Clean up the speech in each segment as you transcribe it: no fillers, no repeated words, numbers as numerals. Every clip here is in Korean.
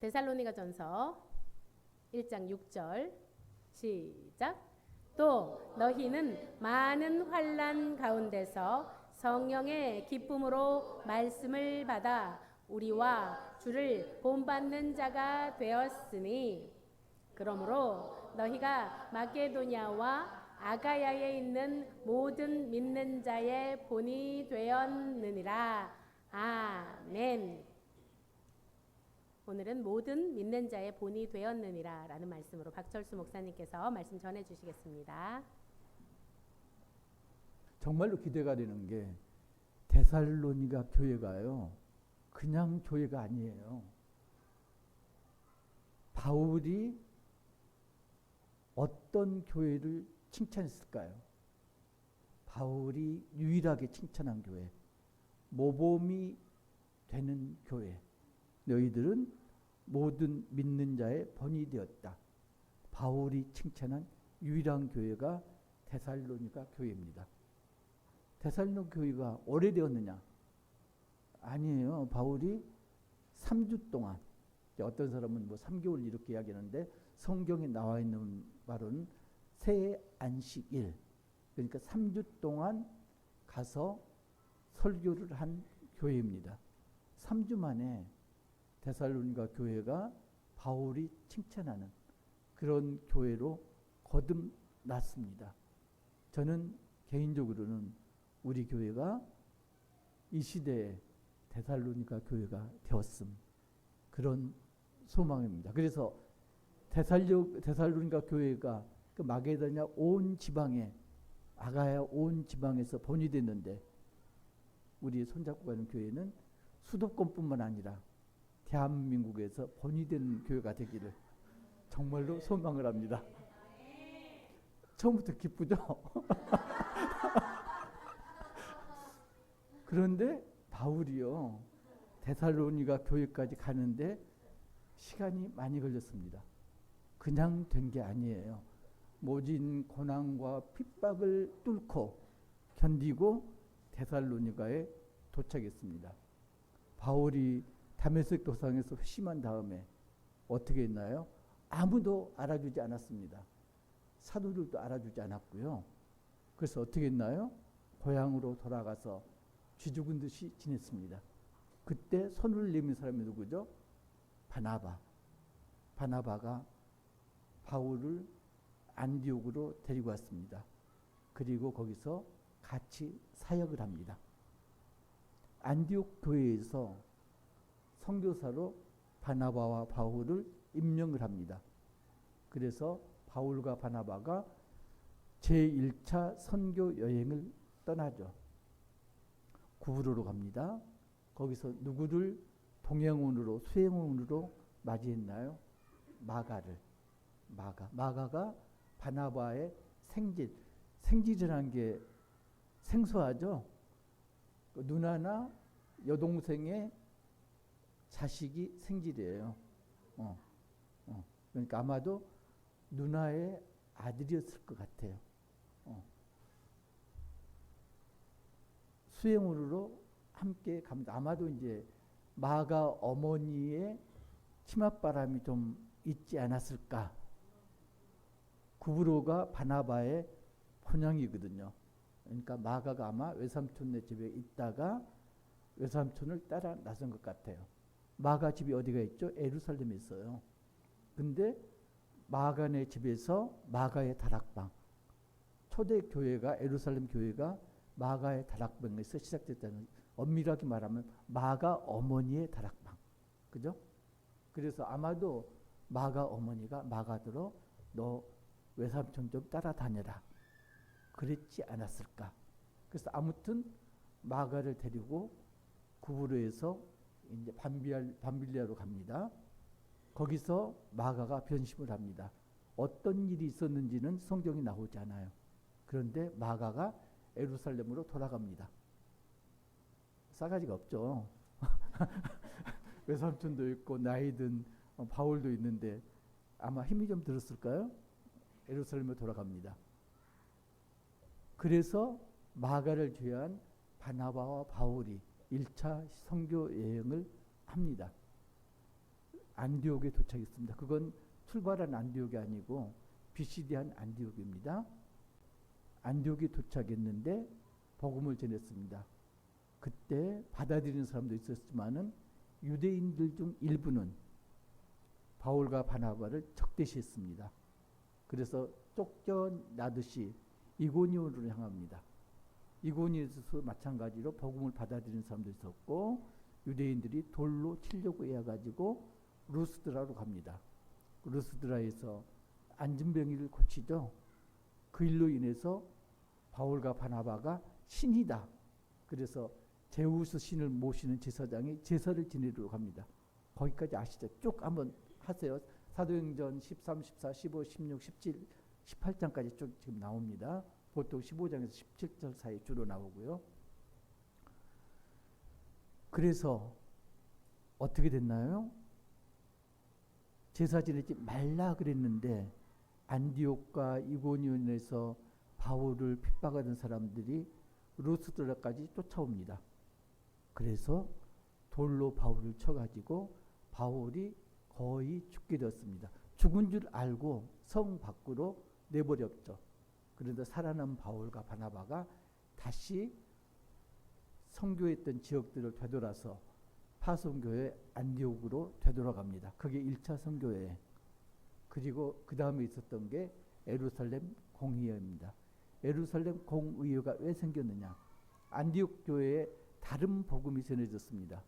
데살로니가전서 1장 6절 시작. 또 너희는 많은 환난 가운데서 성령의 기쁨으로 말씀을 받아 우리와 주를 본받는 자가 되었으니, 그러므로 너희가 마게도냐와 아가야에 있는 모든 믿는 자의 본이 되었느니라. 아멘. 오늘은 모든 믿는 자의 본이 되었느니라 라는 말씀으로 박철수 목사님께서 말씀 전해 주시겠습니다. 정말로 기대가 되는 게 데살로니가 교회가요, 그냥 교회가 아니에요. 바울이 어떤 교회를 칭찬했을까요? 바울이 유일하게 칭찬한 교회, 모범이 되는 교회. 너희들은 모든 믿는 자의 본이 되었다. 바울이 칭찬한 유일한 교회가 데살로니가 교회입니다. 데살로니가 교회가 오래되었느냐? 아니에요. 바울이 3주 동안, 어떤 사람은 뭐 3개월 이렇게 이야기하는데, 성경에 나와 있는 말은 새 안식일, 그러니까 3주 동안 가서 설교를 한 교회입니다. 3주 만에 데살로니가 교회가 바울이 칭찬하는 그런 교회로 거듭났습니다. 저는 개인적으로는 우리 교회가 이 시대에 데살로니가 교회가 되었음, 그런 소망입니다. 그래서 데살로니가 교회가 그 마게도냐 온 지방에, 아가야 온 지방에서 본이 됐는데, 우리 손잡고 가는 교회는 수도권뿐만 아니라 대한민국에서 본이 되는 교회가 되기를 정말로 소망을 합니다. 처음부터 기쁘죠? 그런데 바울이요, 데살로니가 교회까지 가는데 시간이 많이 걸렸습니다. 그냥 된 게 아니에요. 모진 고난과 핍박을 뚫고 견디고 데살로니가에 도착했습니다. 바울이 다메섹 도상에서 회심한 다음에 어떻게 했나요? 아무도 알아주지 않았습니다. 사도들도 알아주지 않았고요. 그래서 어떻게 했나요? 고향으로 돌아가서 쥐 죽은 듯이 지냈습니다. 그때 손을 내민 사람이 누구죠? 바나바. 바나바가 바울을 안디옥으로 데리고 왔습니다. 그리고 거기서 같이 사역을 합니다. 안디옥 교회에서 선교사로 바나바와 바울을 임명을 합니다. 그래서 바울과 바나바가 제1차 선교 여행을 떠나죠. 구브로로 갑니다. 거기서 누구를 동행원으로, 수행원으로 맞이했나요? 마가를. 마가가 바나바의 생질이라는 게 생소하죠? 누나나 여동생의 자식이 생질이에요. 그러니까 아마도 누나의 아들이었을 것 같아요. 수행원으로 함께 갑니다. 아마도 이제 마가 어머니의 치맛바람이 좀 있지 않았을까. 구브로가 바나바의 본향이거든요. 그러니까 마가가 아마 외삼촌네 집에 있다가 외삼촌을 따라 나선 것 같아요. 마가 집이 어디가 있죠? 예루살렘에 있어요. 근데 마가네 집에서 마가의 다락방, 초대 교회가, 예루살렘 교회가 마가의 다락방에서 시작됐다는, 엄밀하게 말하면 마가 어머니의 다락방, 그죠? 그래서 아마도 마가 어머니가 마가더러 너 외삼촌 좀 따라다녀라, 그랬지 않았을까. 그래서 아무튼 마가를 데리고 구브로에서 이제 밤빌리아로 갑니다. 거기서 마가가 변심을 합니다. 어떤 일이 있었는지는 성경이 나오지 않아요. 그런데 마가가 예루살렘으로 돌아갑니다. 싸가지가 없죠. 외삼촌도 있고 나이든 바울도 있는데 아마 힘이 좀 들었을까요? 예루살렘으로 돌아갑니다. 그래서 마가를 제외한 바나바와 바울이 1차 선교 여행을 합니다. 안디옥에 도착했습니다. 그건 출발한 안디옥이 아니고 BCD한 안디옥입니다. 안디옥에 도착했는데 복음을 전했습니다. 그때 받아들이는 사람도 있었지만은 유대인들 중 일부는 바울과 바나바를 적대시했습니다. 그래서 쫓겨나듯이 이고니온으로 향합니다. 이고니온에서 마찬가지로 복음을 받아들이는 사람도 있었고 유대인들이 돌로 치려고 해가지고 루스드라로 갑니다. 루스드라에서 안진병이를 고치죠. 그 일로 인해서 바울과 바나바가 신이다. 그래서 제우스 신을 모시는 제사장이 제사를 지내러 갑니다. 거기까지 아시죠? 쭉 한번 하세요. 사도행전 13, 14, 15, 16, 17, 18장까지 쭉 지금 나옵니다. 보통 15장에서 17절 사이 주로 나오고요. 그래서 어떻게 됐나요? 제사 지내지 말라 그랬는데 안디옥과 이고니온에서 바울을 핍박하던 사람들이 루스드라까지 쫓아옵니다. 그래서 돌로 바울을 쳐가지고 바울이 거의 죽게 되었습니다. 죽은 줄 알고 성 밖으로 내버렸죠. 그런데 살아남은 바울과 바나바가 다시 선교했던 지역들을 되돌아서 파송교회 안디옥으로 되돌아갑니다. 그게 1차 선교회. 그리고 그 다음에 있었던 게 예루살렘 공의회입니다. 예루살렘 공의회가 왜 생겼느냐? 안디옥 교회에 다른 복음이 전해졌습니다.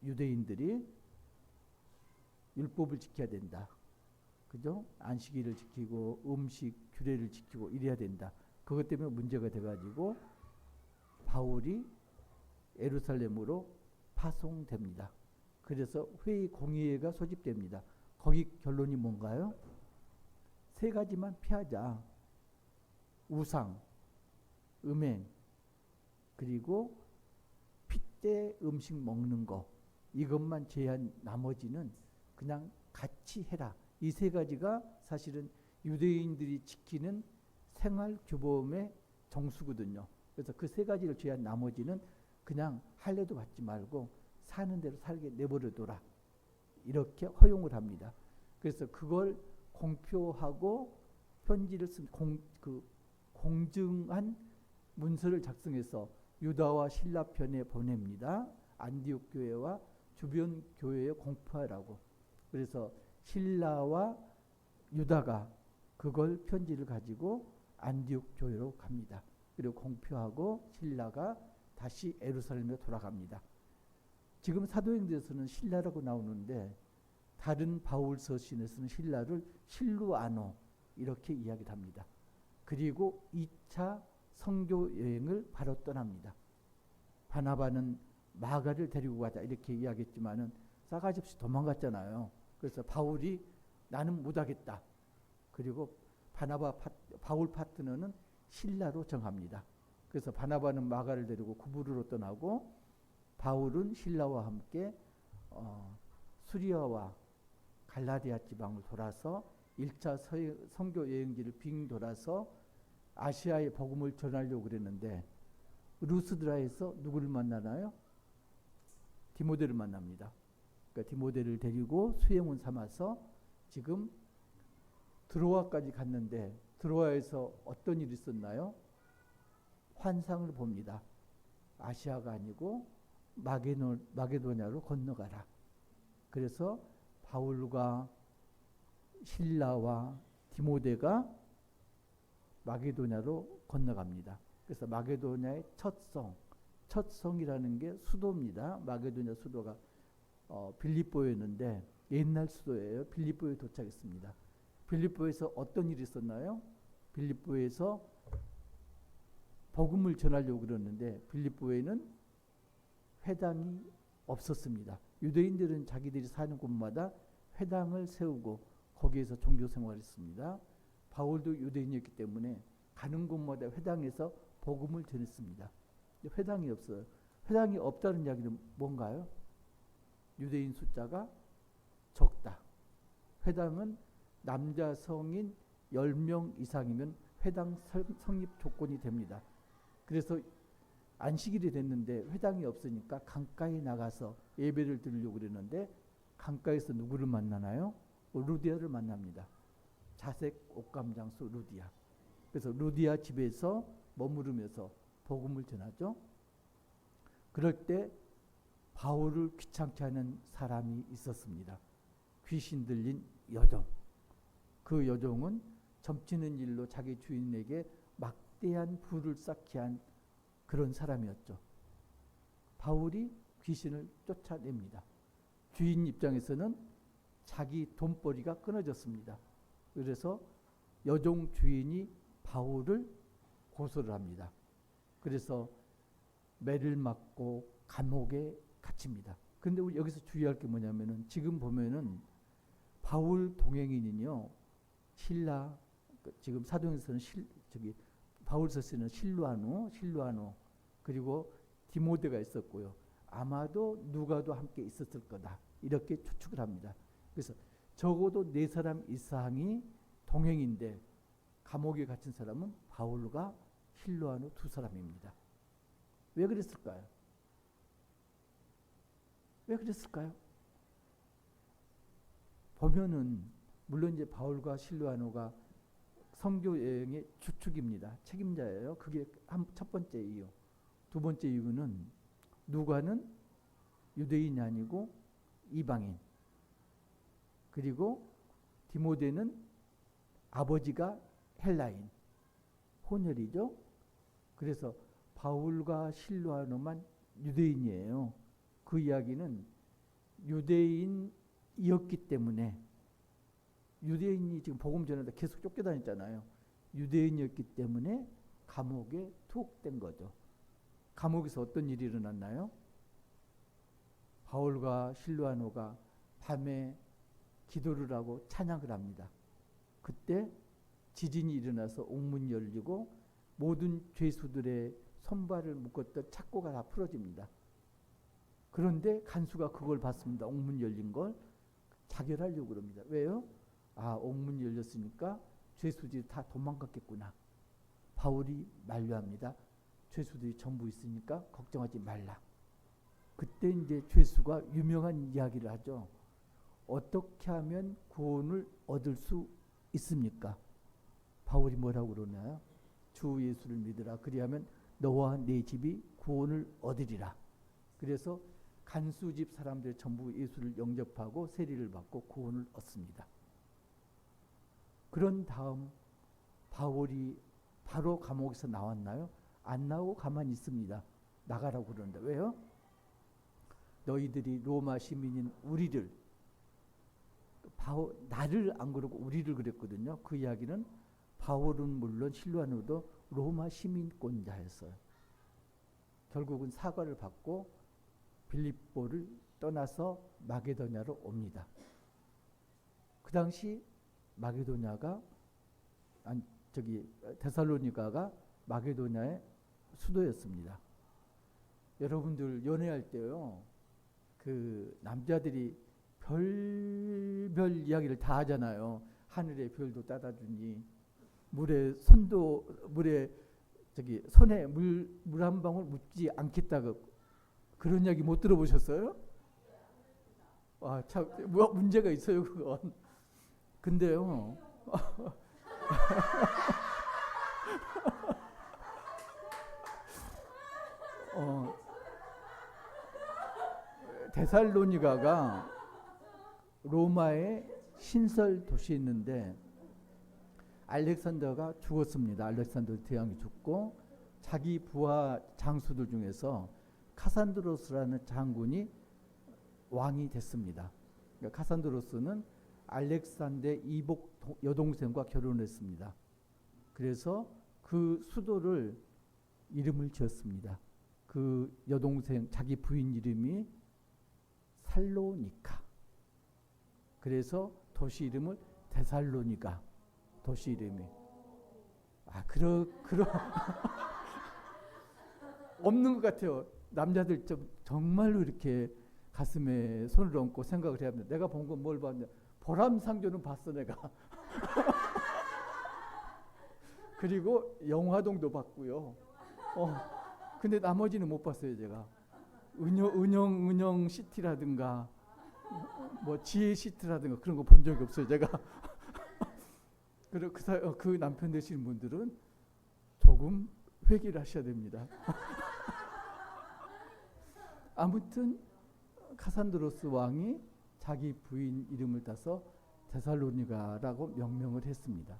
유대인들이 율법을 지켜야 된다. 그죠? 안식일을 지키고 음식 규례를 지키고 이래야 된다. 그것 때문에 문제가 돼가지고 바울이 예루살렘으로 파송됩니다. 그래서 회의 공의회가 소집됩니다. 거기 결론이 뭔가요? 세 가지만 피하자. 우상, 음행, 그리고 핏대 음식 먹는 거, 이것만 제한 나머지는 그냥 같이 해라. 이 세 가지가 사실은 유대인들이 지키는 생활 규범의 정수거든요. 그래서 그 세 가지를 제한 나머지는 그냥 할례도 받지 말고 사는 대로 살게 내버려둬라. 이렇게 허용을 합니다. 그래서 그걸 공표하고 편지를 쓴 공증한 문서를 작성해서 유다와 신라 편에 보냅니다. 안디옥 교회와 주변 교회에 공포하라고. 그래서 신라와 유다가 그걸 편지를 가지고 안디옥 교회로 갑니다. 그리고 공표하고 신라가 다시 예루살렘에 돌아갑니다. 지금 사도행전에서는 신라라고 나오는데 다른 바울 서신에서는 신라를 실루아노 이렇게 이야기합니다. 그리고 2차 선교 여행을 바로 떠납니다. 바나바는 마가를 데리고 가자 이렇게 이야기했지만은 싸가지 없이 도망갔잖아요. 그래서 바울이 나는 못하겠다. 그리고 바울 파트너는 신라로 정합니다. 그래서 바나바는 마가를 데리고 구부르로 떠나고 바울은 신라와 함께 수리아와 갈라디아 지방을 돌아서 1차 선교 여행지를 빙 돌아서 아시아의 복음을 전하려고 그랬는데 루스드라에서 누구를 만나나요? 디모데를 만납니다. 그러니까 디모데를 데리고 수행원 삼아서 지금 드로아까지 갔는데 드로아에서 어떤 일이 있었나요? 환상을 봅니다. 아시아가 아니고 마게도냐로 건너가라. 그래서 바울과 신라와 디모데가 마게도냐로 건너갑니다. 그래서 마게도냐의 첫 성이라는 게 수도입니다. 마게도냐 수도가 빌립보였는데 옛날 수도예요. 빌립보에 도착했습니다. 빌립보에서 어떤 일이 있었나요? 빌립보에서 복음을 전하려고 그러는데 빌립보에는 회당이 없었습니다. 유대인들은 자기들이 사는 곳마다 회당을 세우고 거기에서 종교 생활을 했습니다. 바울도 유대인이었기 때문에 가는 곳마다 회당에서 복음을 전했습니다. 회당이 없어요. 회당이 없다는 이야기는 뭔가요? 유대인 숫자가 적다. 회당은 남자 성인 10명 이상이면 회당 성립 조건이 됩니다. 그래서 안식일이 됐는데 회당이 없으니까 강가에 나가서 예배를 드리려고 그랬는데 강가에서 누구를 만나나요? 루디아를 만납니다. 자색 옥감장수 루디아. 그래서 루디아 집에서 머무르면서 복음을 전하죠. 그럴 때 바울을 귀찮게 하는 사람이 있었습니다. 귀신 들린 여종. 그 여종은 점치는 일로 자기 주인에게 막대한 부를 쌓게 한 그런 사람이었죠. 바울이 귀신을 쫓아냅니다. 주인 입장에서는 자기 돈벌이가 끊어졌습니다. 그래서 여종 주인이 바울을 고소를 합니다. 그래서 매를 맞고 감옥에 갇힙니다. 그런데 우리 여기서 주의할 게 뭐냐면은 지금 보면은 바울 동행인은요 실라, 지금 사도행전에서는 바울서 쓰는 실루아노 그리고 디모데가 있었고요. 아마도 누가도 함께 있었을 거다 이렇게 추측을 합니다. 그래서 적어도 4사람 이상이 동행인데 감옥에 갇힌 사람은 바울과 실루아노 2사람입니다. 왜 그랬을까요? 왜 그랬을까요? 보면은 물론 이제 바울과 실루아노가 선교 여행의 주축입니다. 책임자예요. 그게 첫 번째 이유. 두 번째 이유는 누가는 유대인이 아니고 이방인. 그리고 디모데는 아버지가 헬라인. 혼혈이죠. 그래서 바울과 실루아노만 유대인이에요. 그 이야기는 유대인이었기 때문에 유대인이 지금 복음 전하다 계속 쫓겨다녔잖아요. 유대인이었기 때문에 감옥에 투옥된 거죠. 감옥에서 어떤 일이 일어났나요? 바울과 실루아노가 밤에 기도를 하고 찬양을 합니다. 그때 지진이 일어나서 옥문이 열리고 모든 죄수들의 손발을 묶었던 착고가 다 풀어집니다. 그런데 간수가 그걸 봤습니다. 옥문 열린 걸 자결하려고 그럽니다. 왜요? 옥문이 열렸으니까 죄수들이 다 도망갔겠구나. 바울이 만류합니다. 죄수들이 전부 있으니까 걱정하지 말라. 그때 이제 죄수가 유명한 이야기를 하죠. 어떻게 하면 구원을 얻을 수 있습니까? 바울이 뭐라고 그러나요? 주 예수를 믿으라. 그리하면 너와 네 집이 구원을 얻으리라. 그래서 간수집 사람들 전부 예수를 영접하고 세례를 받고 구원을 얻습니다. 그런 다음 바울이 바로 감옥에서 나왔나요? 안 나오고 가만히 있습니다. 나가라고 그러는데 왜요? 너희들이 로마 시민인 우리를, 나를 안 그러고 우리를 그랬거든요. 그 이야기는 바울은 물론 실루아노도 로마 시민권자였어요. 결국은 사과를 받고 빌립보를 떠나서 마게도냐로 옵니다. 그 당시 마게도냐가 데살로니가가 마게도냐의 수도였습니다. 여러분들 연애할 때요, 그 남자들이 별별 이야기를 다 하잖아요. 하늘의 별도 따다 주니 물에 손에 물 한 방울 묻지 않겠다고 그런 이야기 못 들어보셨어요? 참 문제가 있어요 그건. 근데요. 데살로니가가 로마의 신설 도시였는데 알렉산더가 죽었습니다. 알렉산더 대왕이 죽고 자기 부하 장수들 중에서 카산드로스라는 장군이 왕이 됐습니다. 그러니까 카산드로스는 알렉산더의 이복 여동생과 결혼했습니다. 그래서 그 수도를 이름을 지었습니다. 그 여동생 자기 부인 이름이 살로니카. 그래서 도시 이름을 데살로니가. 도시 이름이. 없는 것 같아요. 남자들 정말로 이렇게 가슴에 손을 얹고 생각을 해야 합니다. 내가 본 건 뭘 봤냐? 보람상조는 봤어 내가. 그리고 영화동도 봤고요. 근데 나머지는 못 봤어요 제가. 은영 시티라든가 뭐 지혜 시트라든가 그런 거 본 적이 없어요, 제가. 그리고 그 남편 되시는 분들은 조금 회개를 하셔야 됩니다. 아무튼 카산드로스 왕이 자기 부인 이름을 따서 데살로니가라고 명명을 했습니다.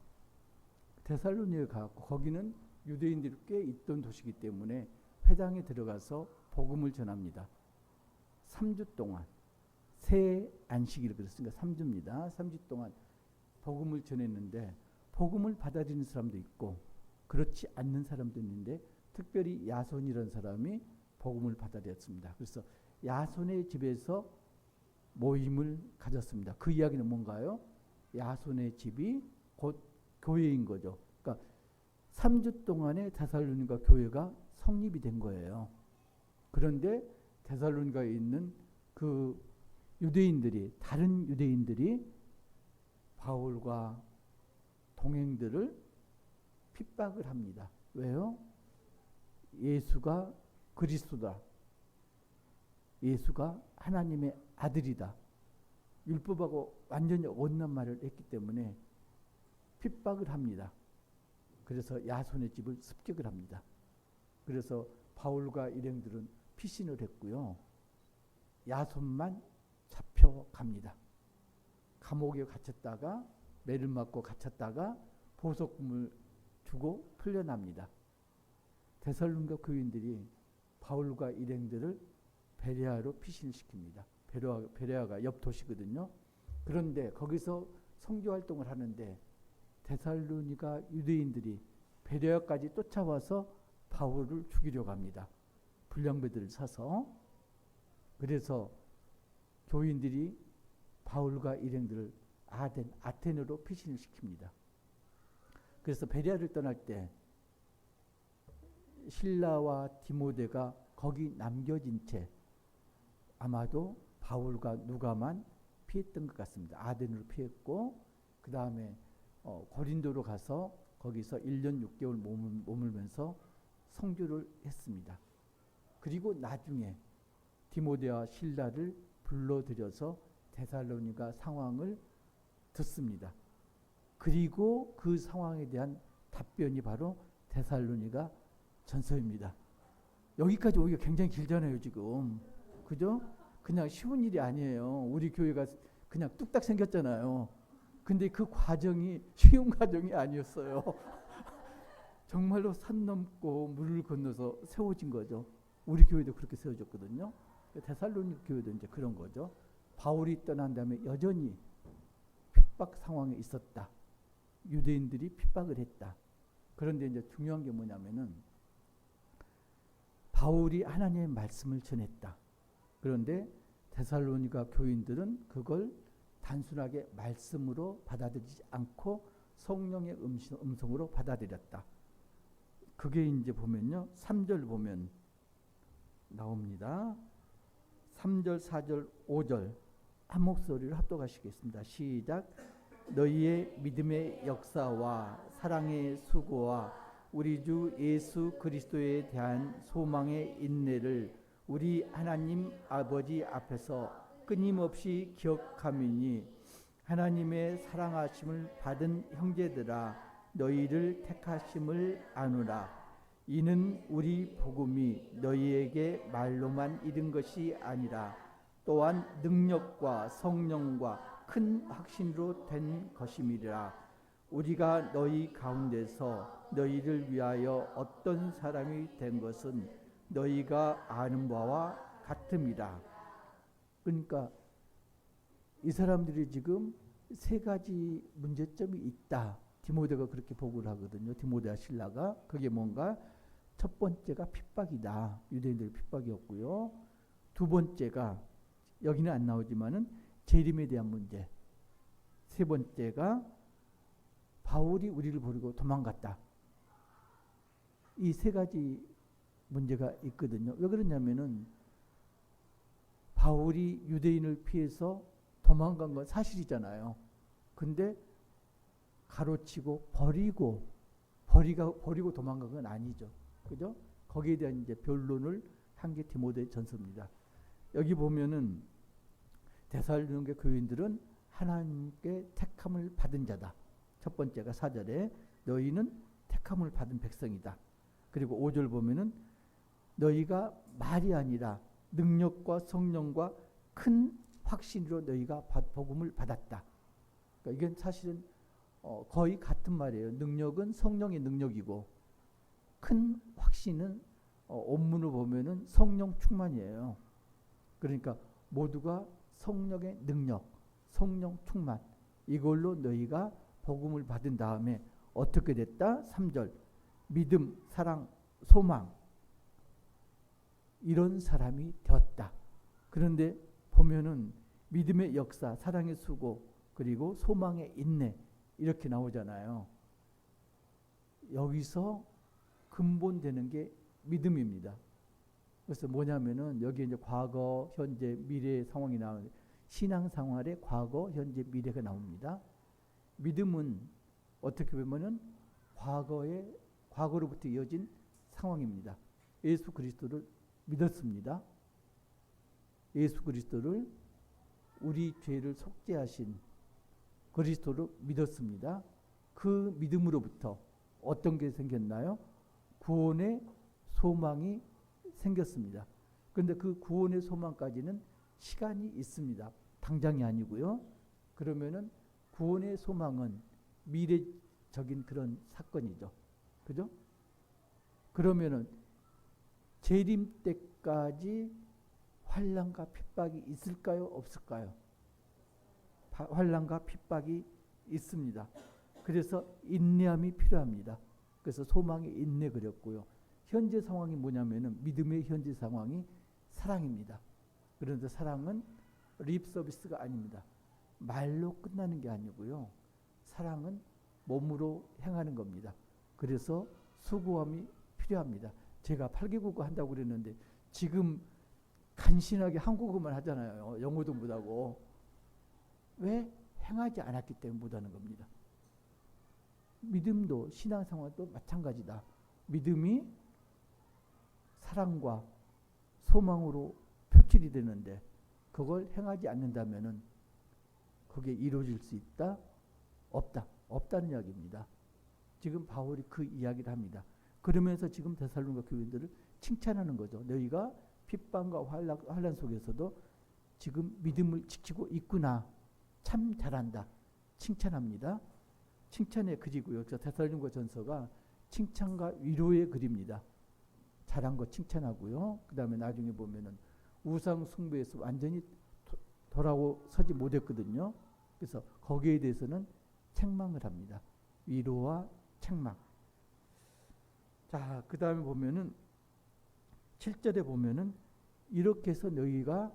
데살로니가 가고 거기는 유대인들이 꽤 있던 도시이기 때문에 회당에 들어가서 복음을 전합니다. 3주 동안 새 안식일을 그랬으니까 3주입니다. 3주 동안 복음을 전했는데 복음을 받아들이는 사람도 있고 그렇지 않는 사람도 있는데 특별히 야손이라는 사람이 복음을 받아들였습니다. 그래서 야손의 집에서 모임을 가졌습니다. 그 이야기는 뭔가요? 야손의 집이 곧 교회인 거죠. 그러니까 3주 동안에 데살로니가 교회가 성립이 된 거예요. 그런데 데살로니가에 있는 그 유대인들이, 다른 유대인들이 바울과 동행들을 핍박을 합니다. 왜요? 예수가 그리스도다. 예수가 하나님의 아들이다. 율법하고 완전히 어긋난 말을 했기 때문에 핍박을 합니다. 그래서 야손의 집을 습격을 합니다. 그래서 바울과 일행들은 피신을 했고요. 야손만 잡혀갑니다. 감옥에 갇혔다가 매를 맞고 갇혔다가 보석금을 주고 풀려납니다. 데살로니가 교인들이 바울과 일행들을 베레아로 피신시킵니다. 베레아가 옆 도시거든요. 그런데 거기서 선교 활동을 하는데 데살로니가 유대인들이 베레아까지 쫓아와서 바울을 죽이려고 합니다. 불량배들을 사서. 그래서 교인들이 바울과 일행들을 아테네로 피신을 시킵니다. 그래서 베레아를 떠날 때 실라와 디모데가 거기 남겨진 채 아마도 바울과 누가만 피했던 것 같습니다. 아덴으로 피했고 그 다음에 고린도로 가서 거기서 1년 6개월 머물면서 선교를 했습니다. 그리고 나중에 디모데와 실라를 불러들여서 데살로니가 상황을 듣습니다. 그리고 그 상황에 대한 답변이 바로 데살로니가 전서입니다. 여기까지 오기가 굉장히 길잖아요, 지금. 그죠? 그냥 쉬운 일이 아니에요. 우리 교회가 그냥 뚝딱 생겼잖아요. 근데 그 과정이 쉬운 과정이 아니었어요. 정말로 산 넘고 물을 건너서 세워진 거죠. 우리 교회도 그렇게 세워졌거든요. 데살로니가 교회도 이제 그런 거죠. 바울이 떠난 다음에 여전히 핍박 상황에 있었다. 유대인들이 핍박을 했다. 그런데 이제 중요한 게 뭐냐면은 바울이 하나님의 말씀을 전했다. 그런데 데살로니가 교인들은 그걸 단순하게 말씀으로 받아들이지 않고 성령의 음성으로 받아들였다. 그게 이제 보면요. 3절 보면 나옵니다. 3절, 4절, 5절 한 목소리를 합독하시겠습니다. 시작. 너희의 믿음의 역사와 사랑의 수고와 우리 주 예수 그리스도에 대한 소망의 인내를 우리 하나님 아버지 앞에서 끊임없이 기억하미니 하나님의 사랑하심을 받은 형제들아 너희를 택하심을 아노라. 이는 우리 복음이 너희에게 말로만 이른 것이 아니라 또한 능력과 성령과 큰 확신으로 된 것임이라. 우리가 너희 가운데서 너희를 위하여 어떤 사람이 된 것은 너희가 아는 바와 같음이라. 그러니까 이 사람들이 지금 세 가지 문제점이 있다. 디모데가 그렇게 보고를 하거든요. 디모데와 실라가. 그게 뭔가 첫 번째가 핍박이다. 유대인들의 핍박이었고요. 두 번째가 여기는 안 나오지만은 재림에 대한 문제. 세 번째가 바울이 우리를 버리고 도망갔다. 이 세 가지 문제가 있거든요. 왜 그러냐면은 바울이 유대인을 피해서 도망간 건 사실이잖아요. 근데 가로치고 버리고 도망간 건 아니죠. 그죠? 거기에 대한 이제 변론을 한 게 디모데 전서입니다. 여기 보면은 데살로니가 교인들은 하나님께 택함을 받은 자다. 첫 번째가 4절에 너희는 택함을 받은 백성이다. 그리고 5절 보면은 너희가 말이 아니라 능력과 성령과 큰 확신으로 너희가 복음을 받았다. 그러니까 이건 사실은 거의 같은 말이에요. 능력은 성령의 능력이고 큰 확신은 원문을 보면은 성령 충만이에요. 그러니까 모두가 성령의 능력, 성령 충만 이걸로 너희가 복음을 받은 다음에 어떻게 됐다? 3절 믿음, 사랑, 소망 이런 사람이 되었다. 그런데 보면은 믿음의 역사, 사랑의 수고, 그리고 소망의 인내 이렇게 나오잖아요. 여기서 근본되는 게 믿음입니다. 그래서 뭐냐면은 여기 이제 과거, 현재, 미래 상황이 나오는데 신앙 생활의 과거, 현재, 미래가 나옵니다. 믿음은 어떻게 보면은 과거로부터 이어진 상황입니다. 예수 그리스도를 믿었습니다. 예수 그리스도를 우리 죄를 속죄하신 그리스도를 믿었습니다. 그 믿음으로부터 어떤 게 생겼나요? 구원의 소망이 생겼습니다. 그런데 그 구원의 소망까지는 시간이 있습니다. 당장이 아니고요. 그러면은 구원의 소망은 미래적인 그런 사건이죠. 그죠? 그러면은 재림 때까지 환난과 핍박이 있을까요? 없을까요? 환난과 핍박이 있습니다. 그래서 인내함이 필요합니다. 그래서 소망의 인내 그렸고요. 현재 상황이 뭐냐면은 믿음의 현재 상황이 사랑입니다. 그런데 사랑은 립 서비스가 아닙니다. 말로 끝나는 게 아니고요. 사랑은 몸으로 행하는 겁니다. 그래서 수고함이 필요합니다. 제가 8개국어 한다고 그랬는데 지금 간신하게 한국어만 하잖아요. 영어도 못하고. 왜? 행하지 않았기 때문에 못하는 겁니다. 믿음도 신앙생활도 마찬가지다. 믿음이 사랑과 소망으로 표출이 되는데 그걸 행하지 않는다면은 그게 이루어질 수 있다? 없다. 없다는 이야기입니다. 지금 바울이 그 이야기를 합니다. 그러면서 지금 데살로니가 교인들을 칭찬하는 거죠. 너희가 핍박과 환난 속에서도 지금 믿음을 지키고 있구나. 참 잘한다. 칭찬합니다. 칭찬의 글이고요. 그래서 데살로니가 전서가 칭찬과 위로의 글입니다. 잘한 거 칭찬하고요. 그 다음에 나중에 보면은 우상 숭배에서 완전히 돌아서지 못했거든요. 그래서 거기에 대해서는 책망을 합니다. 위로와 책망. 자, 그 다음에 보면은 7절에 보면은 이렇게 해서 너희가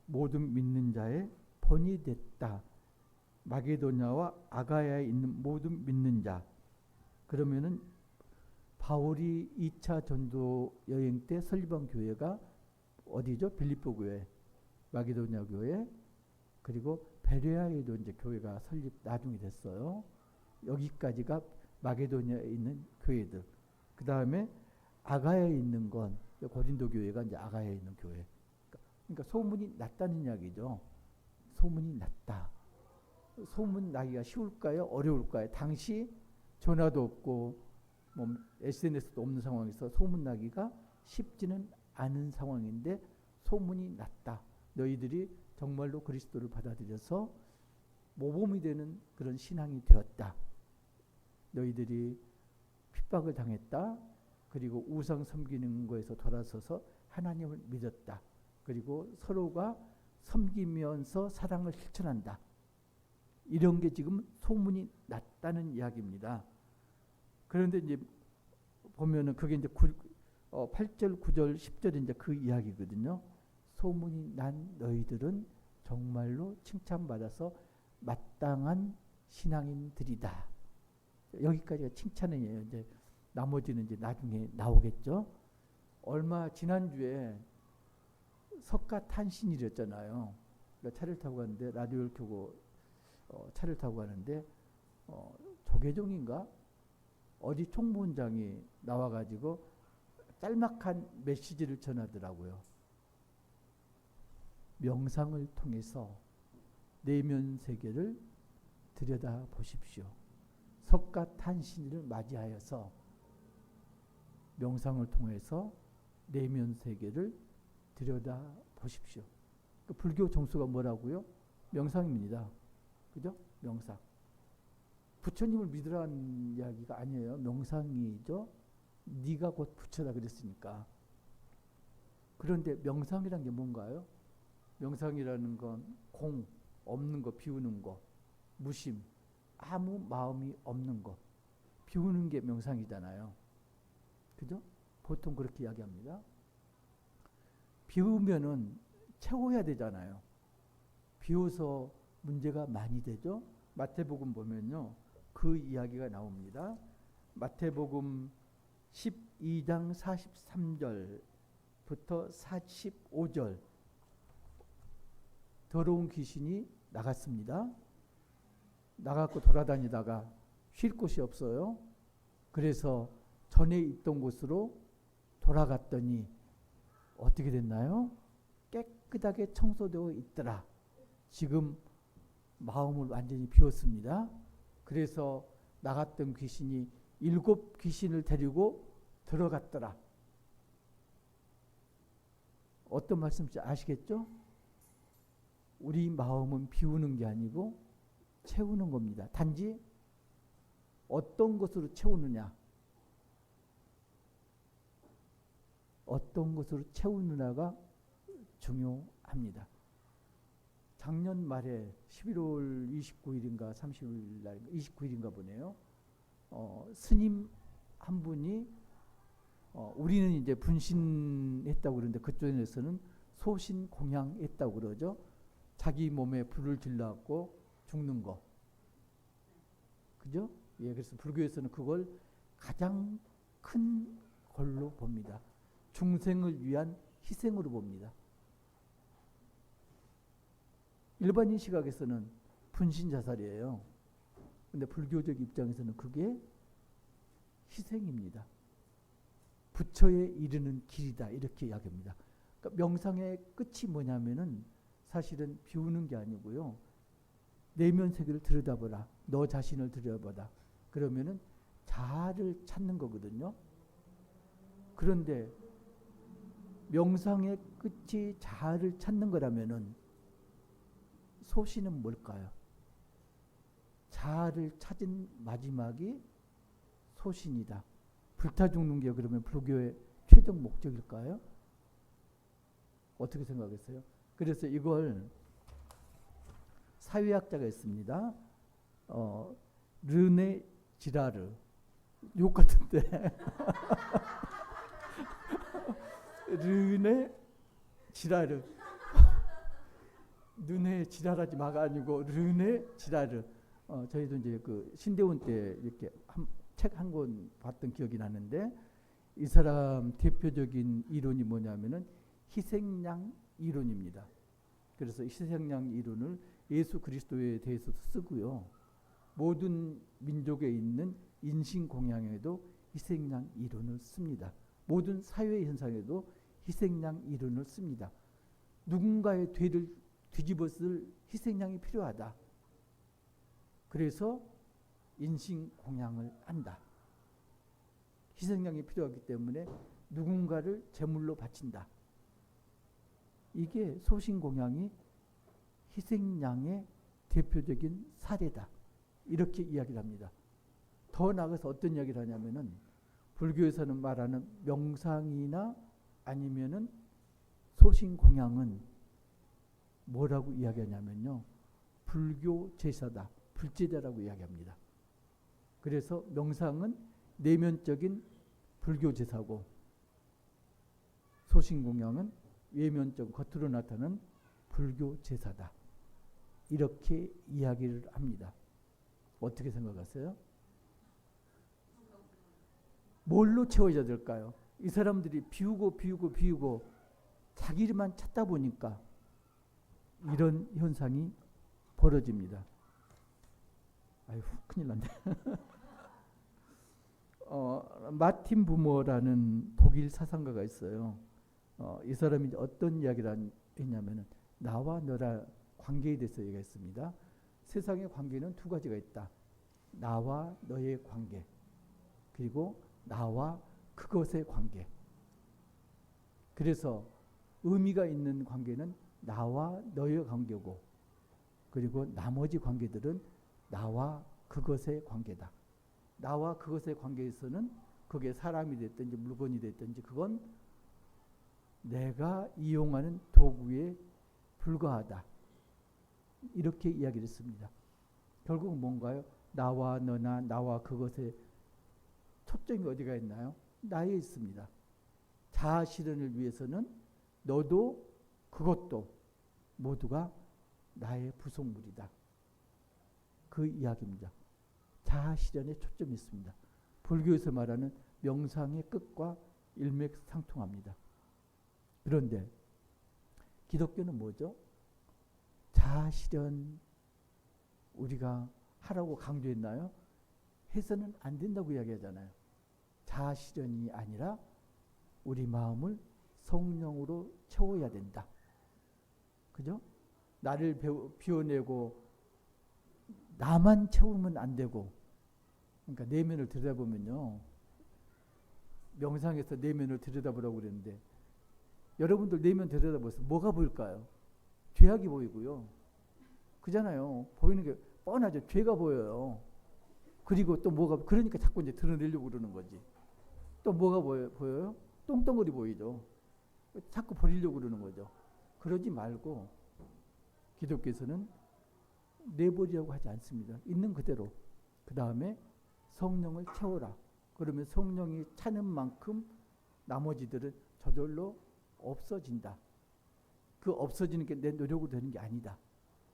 모든 믿는 자의 본이 됐다. 마게도냐와 아가야에 있는 모든 믿는 자. 그러면은 바울이 2차 전도 여행 때 설립한 교회가 어디죠? 빌립보 교회, 마게도냐 교회, 그리고 베레아에도 이제 교회가 설립 나중에 됐어요. 여기까지가 마게도냐에 있는 교회들. 그 다음에 아가야에 있는 건 고린도 교회가 이제 아가야에 있는 교회. 그러니까 소문이 났다는 이야기죠. 소문이 났다. 소문 나기가 쉬울까요? 어려울까요? 당시 전화도 없고 뭐 SNS도 없는 상황에서 소문 나기가 쉽지는 않은 상황인데 소문이 났다. 너희들이 정말로 그리스도를 받아들여서 모범이 되는 그런 신앙이 되었다. 너희들이 핍박을 당했다. 그리고 우상 섬기는 거에서 돌아서서 하나님을 믿었다. 그리고 서로가 섬기면서 사랑을 실천한다. 이런 게 지금 소문이 났다는 이야기입니다. 그런데 이제 보면은 그게 이제 8절, 9절, 10절 이제 그 이야기거든요. 소문이 난 너희들은 정말로 칭찬받아서 마땅한 신앙인들이다. 여기까지가 칭찬이에요. 이제 나머지는 이제 나중에 나오겠죠. 얼마 지난주에 석가탄신일이었잖아요. 그러니까 차를 타고 가는데 라디오를 켜고 차를 타고 가는데 조계종인가 어디 총무원장이 나와가지고 짤막한 메시지를 전하더라고요. 명상을 통해서 내면 세계를 들여다 보십시오. 석가탄신일을 맞이하여서 명상을 통해서 내면 세계를 들여다 보십시오. 그 불교 정수가 뭐라고요? 명상입니다. 그죠? 명상. 부처님을 믿으라는 이야기가 아니에요. 명상이죠. 네가 곧 부처다 그랬으니까. 그런데 명상이란 게 뭔가요? 명상이라는 건 공, 없는 거, 비우는 거, 무심, 아무 마음이 없는 거, 비우는 게 명상이잖아요. 그죠? 보통 그렇게 이야기합니다. 비우면은 채워야 되잖아요. 비워서 문제가 많이 되죠. 마태복음 보면요, 그 이야기가 나옵니다. 마태복음 12장 43절부터 45절. 더러운 귀신이 나갔습니다. 나가고 돌아다니다가 쉴 곳이 없어요. 그래서 전에 있던 곳으로 돌아갔더니 어떻게 됐나요? 깨끗하게 청소되어 있더라. 지금 마음을 완전히 비웠습니다. 그래서 나갔던 귀신이 7 귀신을 데리고 들어갔더라. 어떤 말씀인지 아시겠죠? 우리 마음은 비우는 게 아니고 채우는 겁니다. 단지 어떤 것으로 채우느냐, 어떤 것으로 채우느냐가 중요합니다. 작년 말에 11월 29일인가 30일 날 29일인가 보네요. 스님 한 분이 우리는 이제 분신했다고 그러는데 그쪽에서는 소신 공양했다고 그러죠. 자기 몸에 불을 질러갖고 죽는 거. 그죠? 예, 그래서 불교에서는 그걸 가장 큰 걸로 봅니다. 중생을 위한 희생으로 봅니다. 일반인 시각에서는 분신 자살이에요. 근데 불교적 입장에서는 그게 희생입니다. 부처에 이르는 길이다, 이렇게 이야기합니다. 그러니까 명상의 끝이 뭐냐면은 사실은 비우는 게 아니고요. 내면 세계를 들여다보라. 너 자신을 들여다보라. 그러면은 자아를 찾는 거거든요. 그런데 명상의 끝이 자아를 찾는 거라면은 소신은 뭘까요? 자아를 찾은 마지막이 소신이다. 불타 죽는 게 그러면 불교의 최종 목적일까요? 어떻게 생각했어요? 그래서 이걸 사회학자가 있습니다. 르네 지라르. 욕 같은데. 르네 지라르. 눈에 지랄하지 마가 아니고 르네 지라르. 저희도 이제 그 신대원 때 이렇게 책 한 권 봤던 기억이 나는데 이 사람 대표적인 이론이 뭐냐면은 희생양 이론입니다. 그래서 희생양 이론을 예수 그리스도에 대해서 쓰고요. 모든 민족에 있는 인신공양에도 희생양 이론을 씁니다. 모든 사회 현상에도 희생양 이론을 씁니다. 누군가의 죄를 뒤집어쓸 희생양이 필요하다. 그래서 인신공양을 한다. 희생양이 필요하기 때문에 누군가를 제물로 바친다. 이게 소신공양이 희생양의 대표적인 사례다. 이렇게 이야기를 합니다. 더 나아가서 어떤 이야기를 하냐면은 불교에서는 말하는 명상이나 아니면은 소신공양은 뭐라고 이야기하냐면요. 불교 제사다. 불제자라고 이야기합니다. 그래서 명상은 내면적인 불교 제사고 소신공양은 외면적 겉으로 나타나는 불교 제사다. 이렇게 이야기를 합니다. 어떻게 생각하세요? 뭘로 채워져야 될까요? 이 사람들이 비우고 자기만 찾다 보니까 이런 현상이 벌어집니다. 아유, 큰일 났네. 마틴 부머라는 독일 사상가가 있어요. 이 사람이 어떤 이야기를 했냐면은 나와 너라 관계에 대해서 얘기했습니다. 세상의 관계는 두 가지가 있다. 나와 너의 관계, 그리고 나와 그것의 관계. 그래서 의미가 있는 관계는 나와 너의 관계고, 그리고 나머지 관계들은 나와 그것의 관계다. 나와 그것의 관계에서는 그게 사람이 됐든지 물건이 됐든지 그건 내가 이용하는 도구에 불과하다. 이렇게 이야기를 했습니다. 결국 뭔가요? 나와 너나 나와 그것의 초점이 어디가 있나요? 나에 있습니다. 자아 실현을 위해서는 너도 그것도 모두가 나의 부속물이다. 그 이야기입니다. 자아 실현에 초점이 있습니다. 불교에서 말하는 명상의 끝과 일맥상통합니다. 그런데 기독교는 뭐죠? 자아 실현 우리가 하라고 강조했나요? 해서는 안 된다고 이야기하잖아요. 자아 실현이 아니라 우리 마음을 성령으로 채워야 된다. 그죠? 나를 비워내고 나만 채우면 안 되고, 그러니까 내면을 들여다보면요, 명상에서 내면을 들여다보라고 그랬는데 여러분들 내면 들여다보세요. 뭐가 보일까요? 죄악이 보이고요. 그잖아요. 보이는 게 뻔하죠. 죄가 보여요. 그리고 또 뭐가, 그러니까 자꾸 이제 드러내려고 그러는 거지. 또 뭐가 보여요? 똥덩어리 보이죠. 자꾸 버리려고 그러는 거죠. 그러지 말고 기독교에서는 내버리려고 하지 않습니다. 있는 그대로. 그 다음에 성령을 채워라. 그러면 성령이 차는 만큼 나머지들은 저절로 없어진다. 그 없어지는 게 내 노력으로 되는 게 아니다.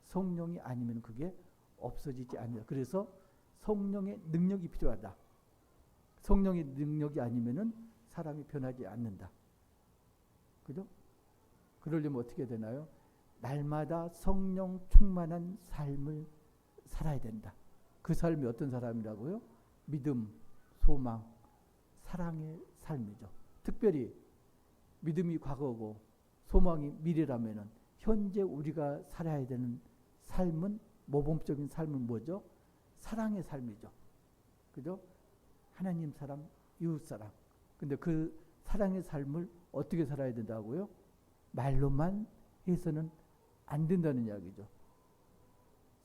성령이 아니면 그게 없어지지 않는다. 그래서 성령의 능력이 필요하다. 성령의 능력이 아니면은 사람이 변하지 않는다. 그죠? 그러려면 어떻게 되나요? 날마다 성령 충만한 삶을 살아야 된다. 그 삶이 어떤 삶이라고요? 믿음, 소망, 사랑의 삶이죠. 특별히 믿음이 과거고 소망이 미래라면은 현재 우리가 살아야 되는 삶은, 모범적인 삶은 뭐죠? 사랑의 삶이죠. 그죠? 하나님 사랑, 이웃 사랑. 근데 그 사랑의 삶을 어떻게 살아야 된다고요? 말로만 해서는 안 된다는 이야기죠.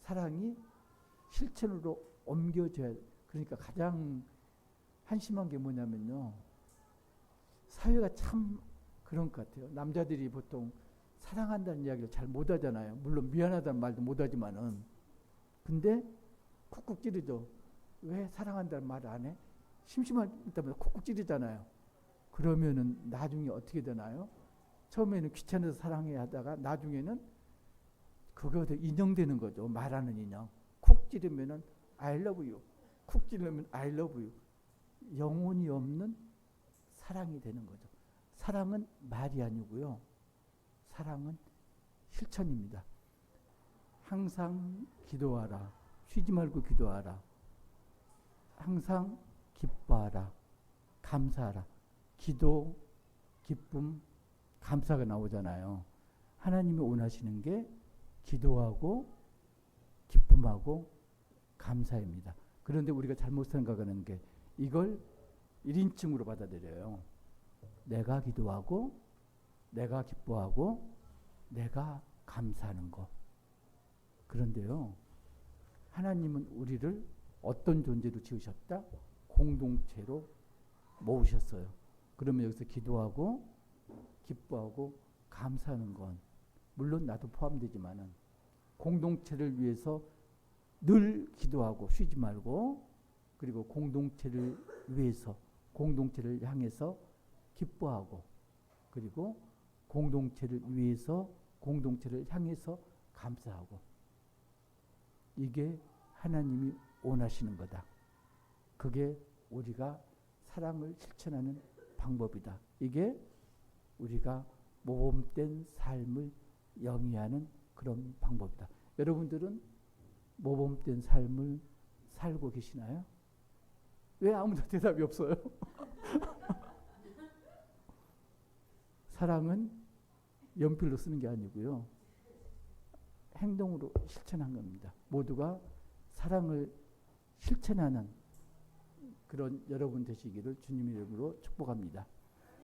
사랑이 실천으로 옮겨져야. 그러니까 가장 한심한 게 뭐냐면요, 사회가 참 그런 것 같아요. 남자들이 보통 사랑한다는 이야기를 잘 못하잖아요. 물론 미안하다는 말도 못하지만은. 근데 쿡쿡 찌르죠. 왜 사랑한다는 말 안 해? 심심하다면 쿡쿡 찌르잖아요. 그러면은 나중에 어떻게 되나요? 처음에는 귀찮아서 사랑해야 하다가 나중에는 그거 인형되는 거죠. 말하는 인형. 쿡 찌르면은 I love you. 쿡 찌르면 I love you. 영혼이 없는 사랑이 되는 거죠. 사랑은 말이 아니고요. 사랑은 실천입니다. 항상 기도하라. 쉬지 말고 기도하라. 항상 기뻐하라. 감사하라. 기도, 기쁨, 감사가 나오잖아요. 하나님이 원하시는 게 기도하고 기쁨하고 감사입니다. 그런데 우리가 잘못 생각하는 게 이걸 1인칭으로 받아들여요. 내가 기도하고 내가 기뻐하고 내가 감사하는 거. 그런데요, 하나님은 우리를 어떤 존재로 지으셨다? 공동체로 모으셨어요. 그러면 여기서 기도하고 기뻐하고 감사하는 건 물론 나도 포함되지만은 공동체를 위해서 늘 기도하고 쉬지 말고, 그리고 공동체를 위해서, 공동체를 향해서 기뻐하고, 그리고 공동체를 위해서, 공동체를 향해서 감사하고. 이게 하나님이 원하시는 거다. 그게 우리가 사랑을 실천하는 방법이다. 이게 우리가 모범된 삶을 영위하는 그런 방법이다. 여러분들은 모범된 삶을 살고 계시나요? 왜 아무도 대답이 없어요? 사랑은 연필로 쓰는 게 아니고요. 행동으로 실천한 겁니다. 모두가 사랑을 실천하는 그런 여러분 되시기를 주님 이름으로 축복합니다.